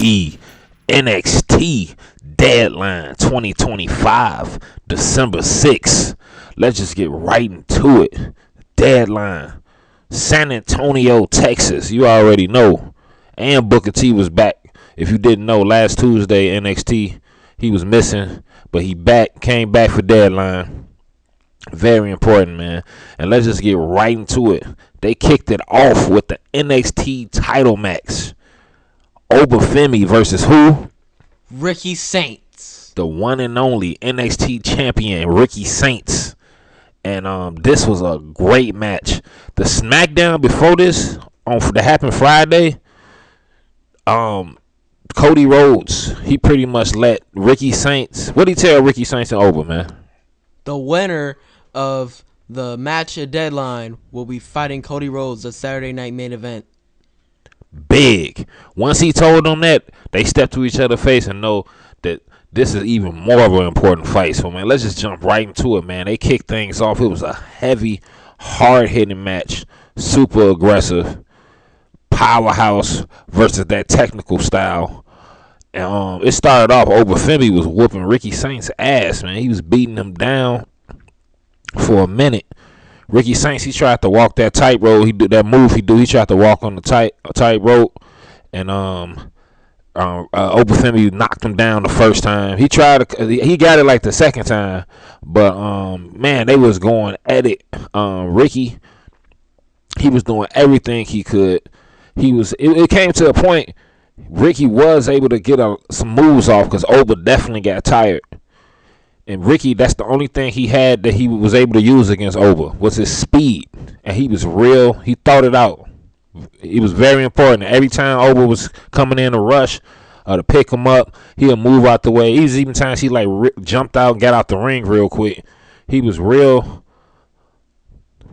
Wwe Nxt Deadline 2025, December 6th. Let's just get right into it. Deadline, San Antonio, Texas. You already know. And Booker T was back. If you didn't know, last Tuesday, NXT, he was missing, but he came back for Deadline. Very important, man. And let's just get right into it. They kicked it off with the NXT title match. Obafemi versus who? Ricky Saints. The one and only NXT champion, Ricky Saints. And this was a great match. The SmackDown before this, that happened Friday, Cody Rhodes, he pretty much let Ricky Saints. What did he tell Ricky Saints and Oba, man? The winner of the match at Deadline will be fighting Cody Rhodes at Saturday Night Main Event. Big. Once he told them that, they stepped to each other's face and know that this is even more of an important fight. So, man, let's just jump right into it, man. They kicked things off. It was a heavy, hard-hitting match. Super aggressive. Powerhouse versus that technical style. And it started off, Obafemi was whooping Ricky Saints' ass, man. He was beating him down for a minute. Ricky Saints, he tried to walk that tightrope. He did that move. He tried to walk on the tightrope, and Obafemi knocked him down the first time. He got it like the second time, but man, they was going at it. Ricky, he was doing everything he could. It came to a point. Ricky was able to get some moves off because Oba definitely got tired. And Ricky, that's the only thing he had that he was able to use against Oba was his speed. And he was real. He thought it out. It was very important. Every time Oba was coming in to rush to pick him up, he'll move out the way. Even times he jumped out and got out the ring real quick. He was real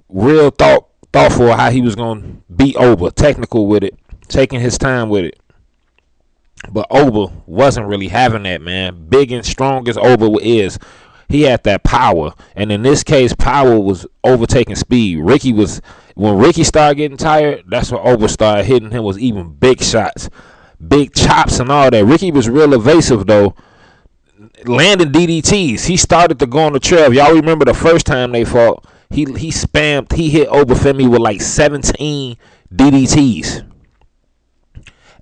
thoughtful how he was going to beat Oba. Technical with it. Taking his time with it. But Oba wasn't really having that, man. Big and strong as Oba is, he had that power. And in this case, power was overtaking speed. When Ricky started getting tired, that's when Oba started hitting him with even big shots. Big chops and all that. Ricky was real evasive, though. Landing DDTs. He started to go on the trail. Y'all remember the first time they fought, he hit Obafemi with like 17 DDTs.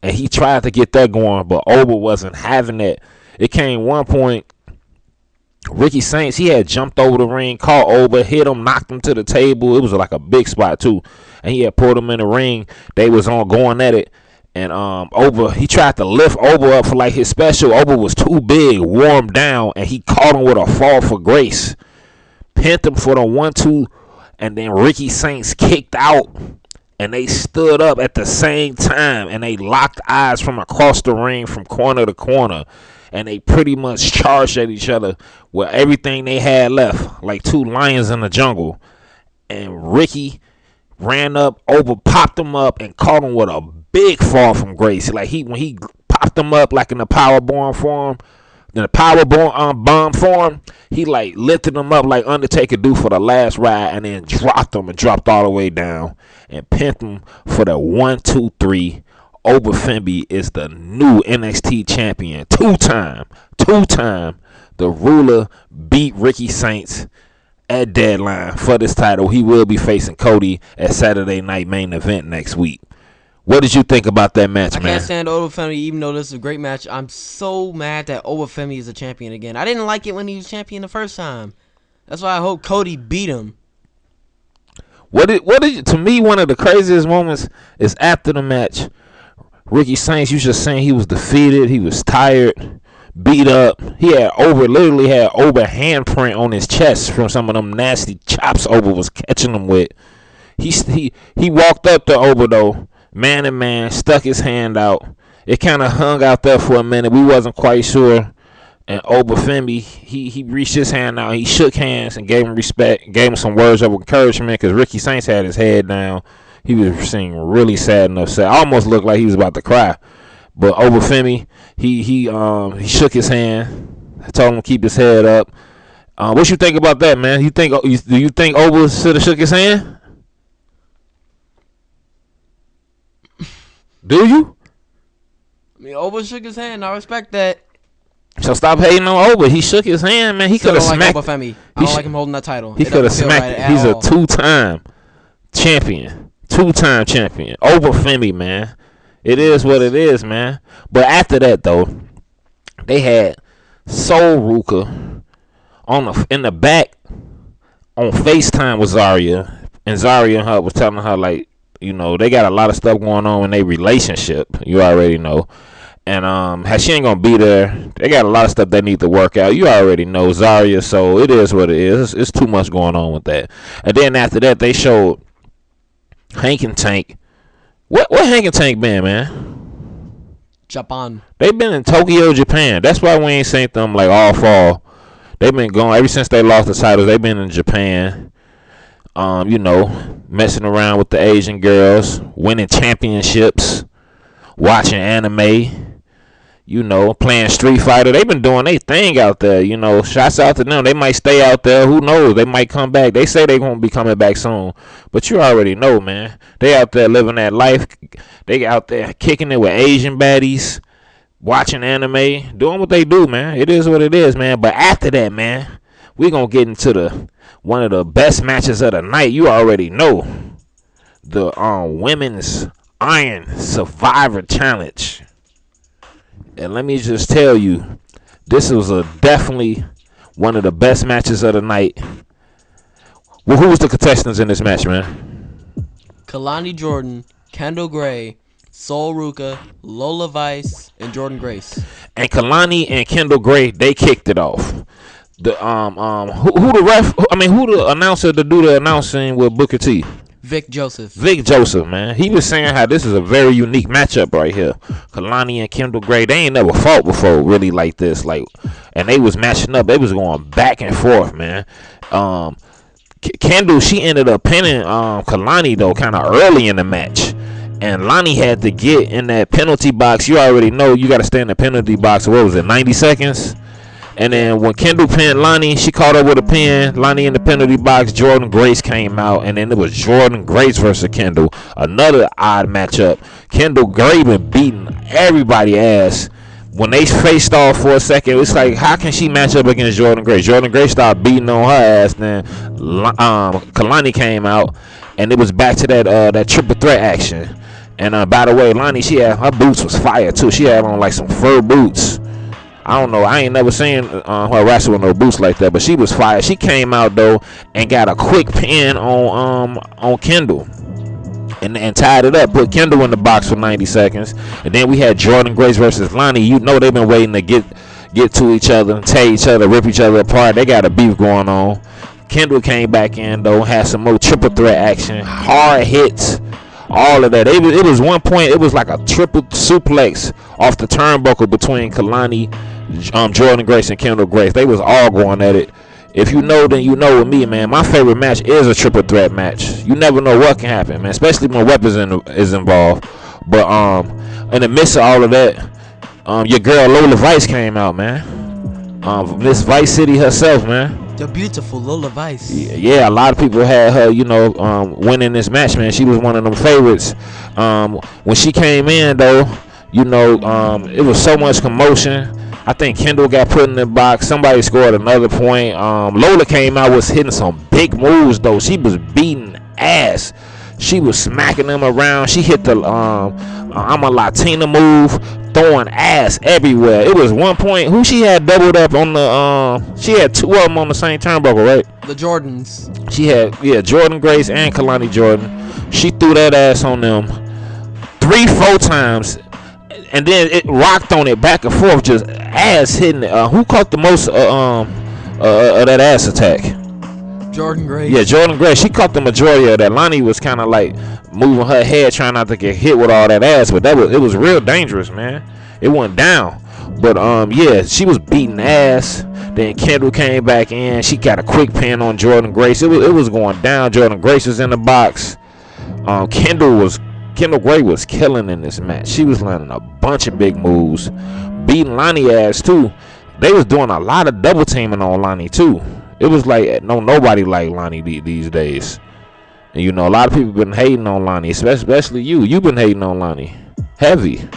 And he tried to get that going, but Oba wasn't having that. It came one point, Ricky Saints, he had jumped over the ring, caught Oba, hit him, knocked him to the table. It was like a big spot, too. And he had pulled him in the ring. They was going at it. And Oba, he tried to lift Oba up for like his special. Oba was too big, wore him down, and he caught him with a fall for grace. Pinned him for the 1-2, and then Ricky Saints kicked out. And they stood up at the same time, and they locked eyes from across the ring from corner to corner. And they pretty much charged at each other with everything they had left, like two lions in the jungle. And Ricky ran up, popped him up, and caught him with a big fall from grace. Like when he popped him up, like in the powerbomb form, bomb form, he like lifted him up like Undertaker do for the last ride, and then dropped him and dropped all the way down and pinned him for the 1-2-3. Obafemi is the new NXT champion. Two-time. The Ruler beat Ricky Saints at Deadline for this title. He will be facing Cody at Saturday Night Main Event next week. What did you think about that match, man? I can't stand Obafemi, even though this is a great match. I'm so mad that Obafemi is a champion again. I didn't like it when he was champion the first time. That's why I hope Cody beat him. To me, one of the craziest moments is after the match. Ricky Saints, you just saying he was defeated. He was tired, beat up. He literally had Oba handprint on his chest from some of them nasty chops Oba was catching him with. He walked up to Oba, though, man to man, stuck his hand out. It kind of hung out there for a minute. We wasn't quite sure. And Obafemi, he reached his hand out. He shook hands and gave him respect, gave him some words of encouragement because Ricky Saints had his head down. He was seeming really sad and upset. Almost looked like he was about to cry. But Obafemi, he shook his hand. I told him to keep his head up. What you think about that, man? Do you think Oba should have shook his hand? Do you? I Oba shook his hand. I respect that. So stop hating on Oba. He shook his hand, man. He could have smacked. Like Obafemi. I don't like him holding that title. He could have smacked. Right, he's a two-time champion. Two-time champion. Obafemi, man. It is what it is, man. But after that, though, they had Soul Ruka in the back on FaceTime with Zarya, and Zarya and her was telling her, like, you know, they got a lot of stuff going on in their relationship. You already know. And she ain't gonna be there. They got a lot of stuff they need to work out. You already know Zarya, so it is what it is. It's too much going on with that. And then after that, they showed Hank and Tank. What Hank and Tank been, man? Japan. They been in Tokyo, Japan. That's why we ain't seen them like all fall. They've been going ever since they lost the titles. They've been in Japan. You know, messing around with the Asian girls, winning championships, watching anime. You know, playing Street Fighter. They've been doing their thing out there. You know, shouts out to them. They might stay out there. Who knows? They might come back. They say they're going to be coming back soon. But you already know, man. They out there living that life. They out there kicking it with Asian baddies, watching anime, doing what they do, man. It is what it is, man. But after that, man, we're going to get into one of the best matches of the night. You already know. The Women's Iron Survivor Challenge. And let me just tell you, this was definitely one of the best matches of the night. Well, who was the contestants in this match, man? Kalani Jordan, Kendall Gray, Sol Ruka, Lola Vice, and Jordan Grace. And Kalani and Kendall Gray, they kicked it off. The who the ref? I mean, who the announcer to do the announcing with Booker T? Vic Joseph, man. He was saying how this is a very unique matchup right here. Kalani and Kendall Gray, they ain't never fought before really like this. Like, and they was matching up. They was going back and forth, man. Kendall, she ended up pinning Kalani, though, kind of early in the match. And Lonnie had to get in that penalty box. You already know you got to stay in the penalty box. What was it, 90 seconds? And then when Kendall pinned Lonnie, she caught up with a pin. Lonnie in the penalty box. Jordan Grace came out, and then it was Jordan Grace versus Kendall. Another odd matchup. Kendall Gray been beating everybody's ass. When they faced off for a second, it's like, how can she match up against Jordan Grace? Jordan Grace started beating on her ass. Then Kalani came out, and it was back to that triple threat action. And by the way, Lonnie, her boots was fire too. She had on like some fur boots. I don't know. I ain't never seen her wrestle with no boots like that, but she was fire. She came out though and got a quick pin on Kendall, and tied it up. Put Kendall in the box for 90 seconds, and then we had Jordan Grace versus Lonnie. You know they've been waiting to get to each other and tear each other, rip each other apart. They got a beef going on. Kendall came back in though, had some more triple threat action, hard hits. All of that. It was one point. It was like a triple suplex off the turnbuckle between Kalani, Jordan Grace, and Kendall Grace. They was all going at it. If you know, then you know with me, man. My favorite match is a triple threat match. You never know what can happen, man. Especially when weapons is involved. But in the midst of all of that, your girl Lola Vice came out, man. Miss Vice City herself, man. The beautiful Lola Vice. Yeah, a lot of people had her, winning this match, man. She was one of them favorites. When she came in, though, it was so much commotion. I think Kendall got put in the box. Somebody scored another point. Lola came out, was hitting some big moves, though. She was beating ass. She was smacking them around. She hit the I'm a Latina move, throwing ass everywhere. It was one point who she had doubled up on the she had two of them on the same turnbuckle, right? The Jordans. She had Jordan Grace and Kalani Jordan. She threw that ass on them 3-4 times, and then it rocked on it back and forth, just ass hitting it. Who caught the most of that ass attack? Jordan Grace. Yeah, Jordan Grace. She caught the majority of that. Lonnie was kind of like moving her head, trying not to get hit with all that ass, but it was real dangerous, man. It went down. But she was beating ass. Then Kendall came back in. She got a quick pin on Jordan Grace. It was going down. Jordan Grace was in the box. Kendall Gray was killing in this match. She was landing a bunch of big moves, beating Lonnie ass too. They was doing a lot of double teaming on Lonnie too. It was like nobody like Lonnie these days. And a lot of people been hating on Lonnie, especially you. You've been hating on Lonnie. Heavy.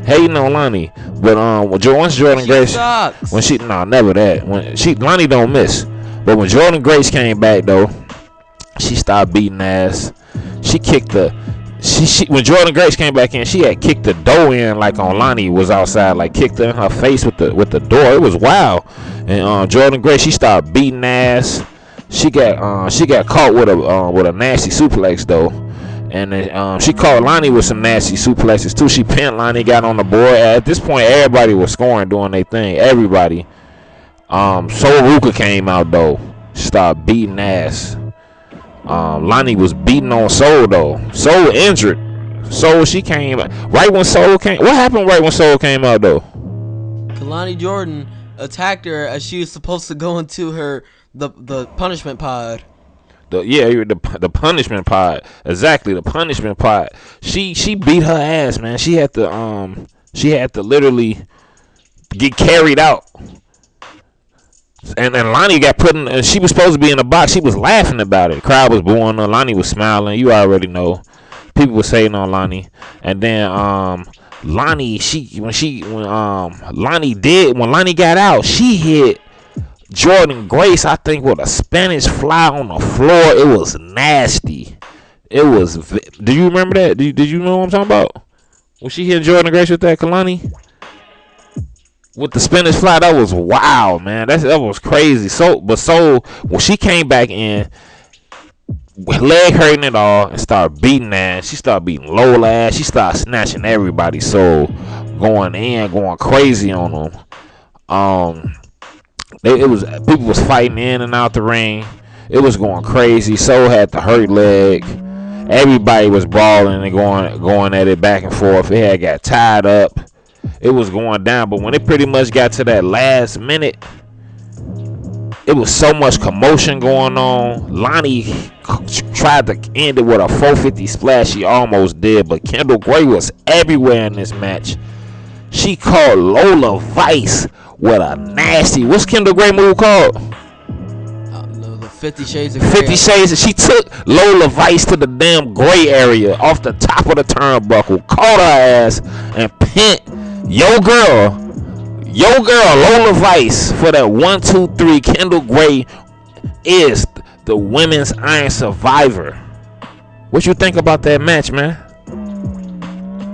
hating on Lonnie. But once Jordan She Grace, sucks. when she never that. When Lonnie don't miss. But when Jordan Grace came back though, she stopped beating ass. She kicked the. She when Jordan Grace came back in, she had kicked the door in like on Lonnie was outside, like kicked her in her face with the door. It was wild. And Jordan Grace, she started beating ass. She got caught with a nasty suplex though, and then, she caught Lonnie with some nasty suplexes too. She pinned Lonnie, got on the board. At this point, everybody was scoring, doing their thing. Everybody. Soul Ruka came out though, started beating ass. Lonnie was beating on Soul though. Soul injured. Soul, she came right when Soul came. What happened right when Soul came out though? Kalani Jordan attacked her as she was supposed to go into the punishment pod. The punishment pod. Exactly, the punishment pod. She beat her ass, man. She had to literally get carried out. And Lonnie got put in, and she was supposed to be in the box. She was laughing about it. The crowd was booing her. Lonnie was smiling. You already know. People were saying on Lonnie. And then Lonnie, when Lonnie got out, she hit Jordan Grace, I think, with a Spanish fly on the floor. It was nasty. It was. Do you remember that? Did you know what I'm talking about? When she hit Jordan Grace with that Kalani? With the Spanish fly, that was wild, man. That was crazy. So when she came back in, leg hurting it all, and started beating ass. She started beating Lola ass. She started snatching everybody. So going crazy on them. People was fighting in and out the ring. It was going crazy. Soul had the hurt leg. Everybody was brawling and going at it back and forth. It had got tied up. It was going down, but when it pretty much got to that last minute, it was so much commotion going on. Lonnie tried to end it with a 450 splash. She almost did, but Kendall Gray was everywhere in this match. She caught Lola Vice with a nasty. What's Kendall Gray move called? The 50 Shades of Grey. 50 Shades. She took Lola Vice to the damn gray area off the top of the turnbuckle, caught her ass, and pinned your girl Lola Vice for that 1, 2, 3. Kendall Gray is the women's Iron Survivor. What you think about that match, man?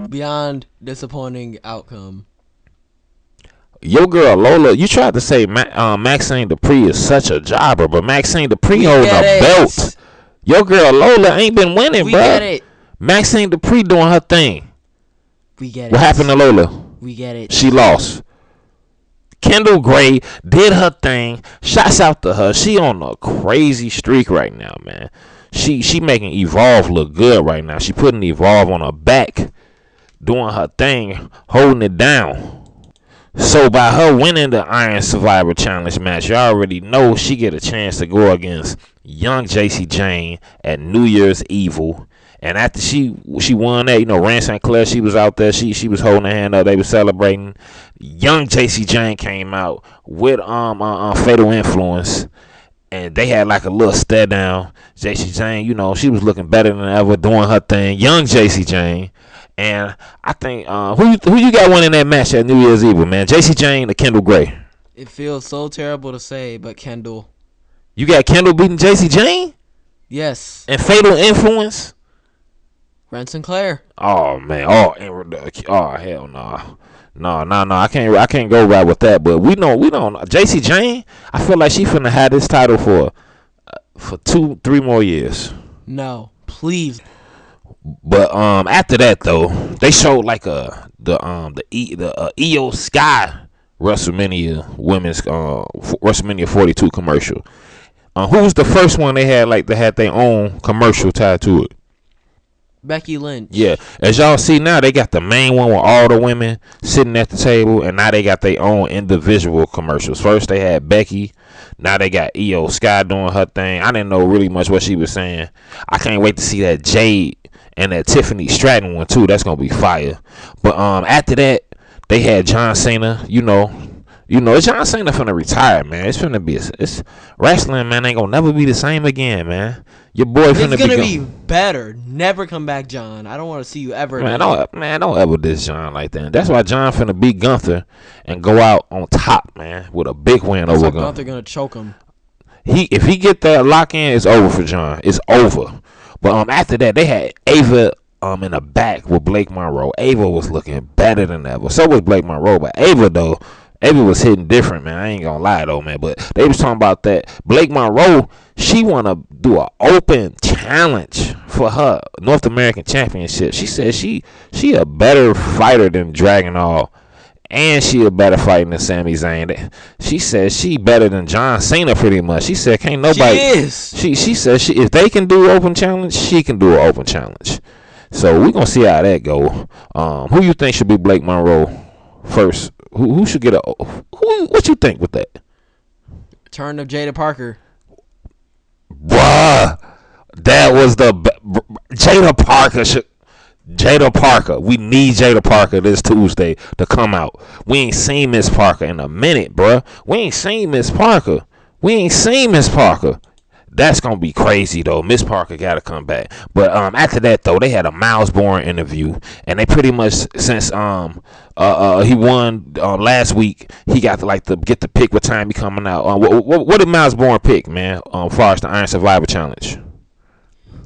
Beyond disappointing outcome. Your girl Lola, you tried to say Maxine Dupree is such a jobber, but Maxine Dupree holding a belt. Your girl Lola ain't been winning, bro. We get it. Maxine Dupree doing her thing. We get it. What happened to Lola? We get it. She lost. Kendall Gray did her thing. Shouts out to her. She on a crazy streak right now, man. She making Evolve look good right now. She putting Evolve on her back, doing her thing, holding it down. So by her winning the Iron Survivor Challenge match, you already know she get a chance to go against young JC Jane at New Year's Evil. And after she won that, Rand St. Clair, she was out there. She was holding her hand up. They were celebrating. Young JC Jane came out with Fatal Influence, and they had like a little stare down. JC Jane, she was looking better than ever, doing her thing. Young JC Jane. And I think who you got winning that match at New Year's Evil, man? JC Jane or Kendall Gray? It feels so terrible to say, but Kendall. You got Kendall beating JC Jane? Yes. And Fatal Influence? Rand Sinclair. Oh man. Oh hell no. No. I can't go right with that. But we don't. JC Jane, I feel like she finna have this title for 2-3 more years. No, please. But after that though, they showed like the Io Sky WrestleMania women's WrestleMania 42 commercial. Who was the first one they had had their own commercial tied to it? Becky Lynch. Yeah, as y'all see now, they got the main one with all the women sitting at the table, and now they got their own individual commercials. First they had Becky, now they got Io Sky doing her thing. I didn't know really much what she was saying. I can't wait to see that Jade and that Tiffany Stratton one too. That's gonna be fire. But after that, they had John Cena, You know, John Cena finna retire, man. It's finna be it's wrestling, man. Ain't gonna never be the same again, man. Your boy It's finna gonna be better. Never come back, John. I don't want to see you ever. Don't ever diss John like that. That's why John finna beat Gunther and go out on top, man, with a big win over Gunther. Gunther gonna choke him. If he get that lock in, it's over for John. It's over. But after that, they had Ava in the back with Blake Monroe. Ava was looking better than ever. So was Blake Monroe, but Ava was hitting different, man. I ain't gonna lie though, man. But they was talking about that. Blake Monroe, she wanna do an open challenge for her North American Championship. She said she a better fighter than Dragon All, and she a better fighter than Sami Zayn. She said she better than John Cena pretty much. She said can't nobody. She is. She said if they can do an open challenge, she can do an open challenge. So we gonna see how that go. Who you think should be Blake Monroe first? Who should get what you think with that? Turn of Jada Parker. Bruh, that was Jada Parker. We need Jada Parker this Tuesday to come out. We ain't seen Miss Parker in a minute, bruh. We ain't seen Miss Parker. That's gonna be crazy though. Miss Parker gotta come back. But after that though, they had a Miles Bourne interview, and they pretty much since he won last week, he got to get the pick what time he coming out. What did Miles Bourne pick, man? Far as the Iron Survivor Challenge.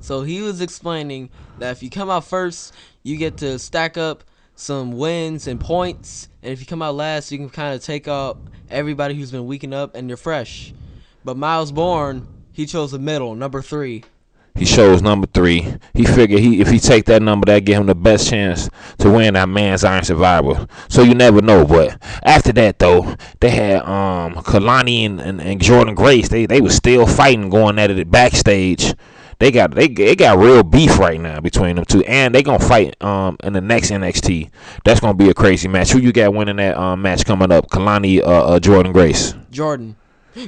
So he was explaining that if you come out first, you get to stack up some wins and points, and if you come out last, you can kind of take out everybody who's been weakened up, and you're fresh. But Miles Bourne, he chose the middle, number 3. He chose number 3. He figured if he take that number, that give him the best chance to win that man's Iron Survivor. So you never know. But after that though, they had Kalani and Jordan Grace. They was still fighting, going at it backstage. They got real beef right now between them two, and they gonna fight in the next NXT. That's gonna be a crazy match. Who you got winning that match coming up? Kalani, Jordan Grace.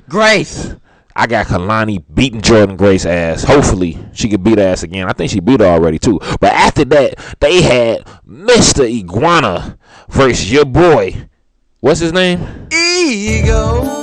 Grace. I got Kalani beating Jordan Grace's ass. Hopefully, she could beat her ass again. I think she beat her already, too. But after that, they had Mr. Iguana versus your boy. What's his name? Ego.